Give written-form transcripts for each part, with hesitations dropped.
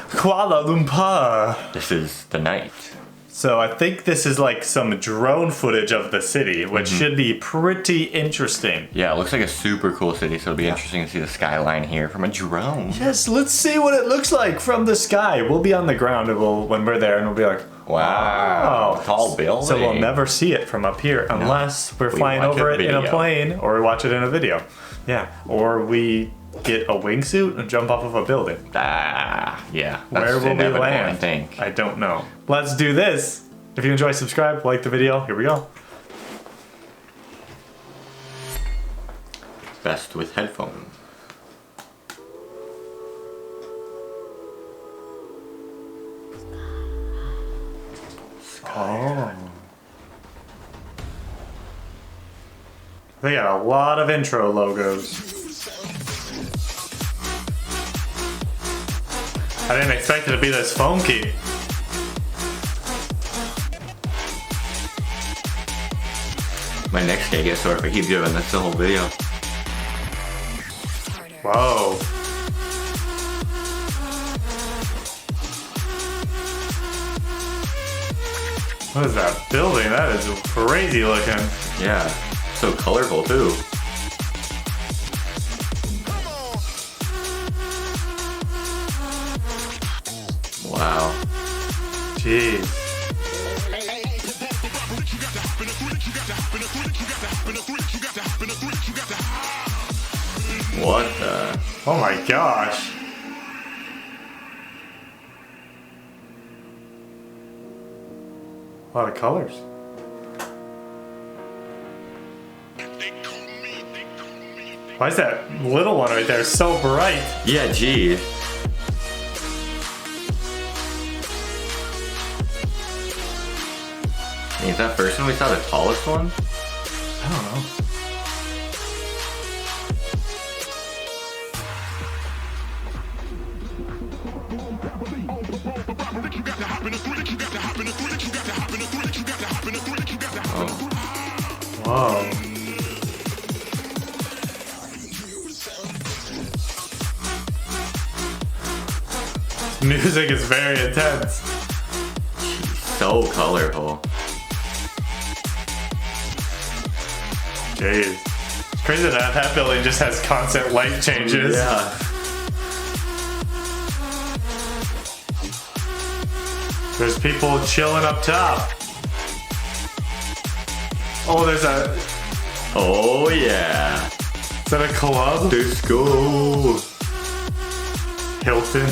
Kuala Lumpur. This is the night. So I think this is like some drone footage of the city, which should be pretty interesting. Yeah, it looks like a super cool city, so it'll be interesting to see the skyline here from a drone. Yes, let's see what it looks like from the sky. We'll be on the ground when we're there, and we'll be like, wow, tall building. So we'll never see it from up here unless we're flying over it in a plane or we watch it in a video. Yeah, or we get a wingsuit and jump off of a building. Yeah. Where will we land? I think. I don't know. Let's do this. If you enjoy, subscribe, like the video. Here we go. Best with headphones. Oh. They got a lot of intro logos. I didn't expect it to be this funky. My neck's gonna get sore if I keep doing this the whole video. Whoa. What is that building? That is crazy looking. Yeah, so colorful too. Wow. Jeez. What the? Oh my gosh. A lot of colors. Why is that little one right there so bright? Yeah, gee. Is that first one we saw the tallest one? I don't know. Whoa. Music is very intense. So colorful. Jeez. It's crazy that that building just has constant light changes. Yeah. There's people chilling up top. Oh, there's a... Oh yeah. Is that a club? Disco. Hilton.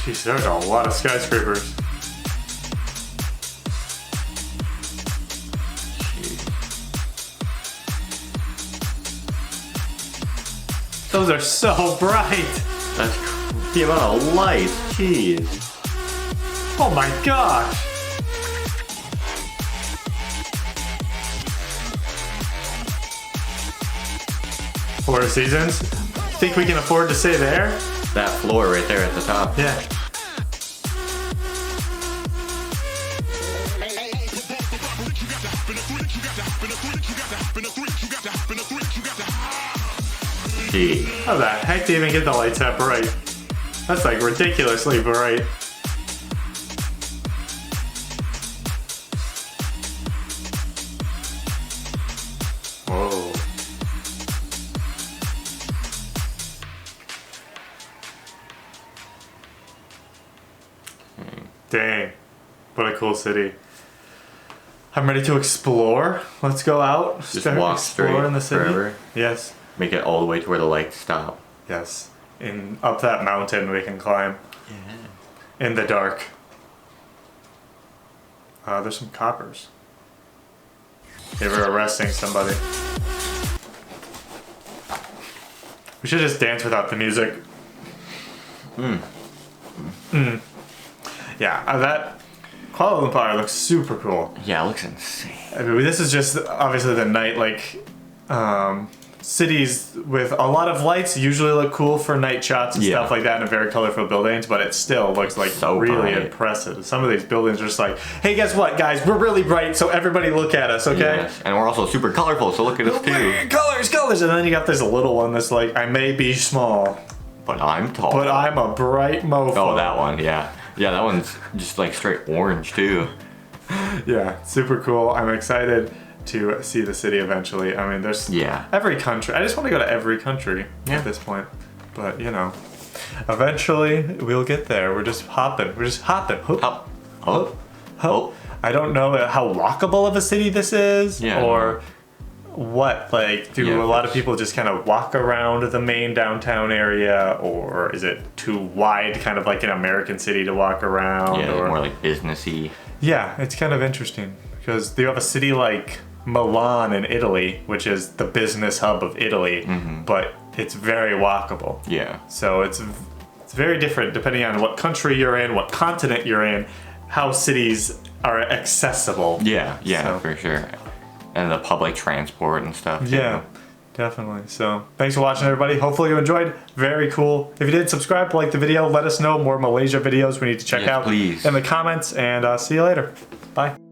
Jeez, there's a lot of skyscrapers. Those are so bright. That's the amount of light. Jeez. Oh my gosh. Four Seasons? Think we can afford to stay there? That floor right there at the top. Yeah. Gee. How the heck do you even get the lights that bright? That's like ridiculously bright. Whoa. Dang. What a cool city. I'm ready to explore. Let's go out. Just walk straight in the city. forever. Yes. Make it all the way to where the lights stop. Yes. In up that mountain we can climb. Yeah. In the dark. There's some coppers. They were arresting somebody. We should just dance without the music. Yeah, that Kuala Lumpur looks super cool. Yeah, it looks insane. I mean, this is just obviously the night, like, cities with a lot of lights usually look cool for night shots and stuff like that, and very colorful buildings, but it still looks like so really impressive. Some of these buildings are just like, hey, guess what, guys? We're really bright, so everybody look at us, okay? Yes. And we're also super colorful, so look at us too. Colors! And then you got this little one that's like, I may be small, but I'm tall. But I'm a bright mofo. Oh, that one, yeah. Yeah, that one's just like straight orange too. Yeah, super cool. I'm excited to see the city eventually. I mean, there's every country. I just want to go to every country at this point. But, you know, eventually we'll get there. We're just hopping. Hop. Hop. I don't know how walkable of a city this is or what. Like, do a lot of people just kind of walk around the main downtown area, or is it too wide, kind of like an American city to walk around? Yeah, or more like businessy. Yeah, it's kind of interesting because you have a city like Milan in Italy, which is the business hub of Italy, but it's very walkable. Yeah. So it's very different depending on what country you're in, what continent you're in, how cities are accessible. Yeah, so, for sure. And the public transport and stuff. Yeah, definitely. So thanks for watching, everybody. Hopefully you enjoyed. Very cool. If you did, subscribe, like the video, let us know more Malaysia videos we need to check out please. in the comments, and see you later. Bye.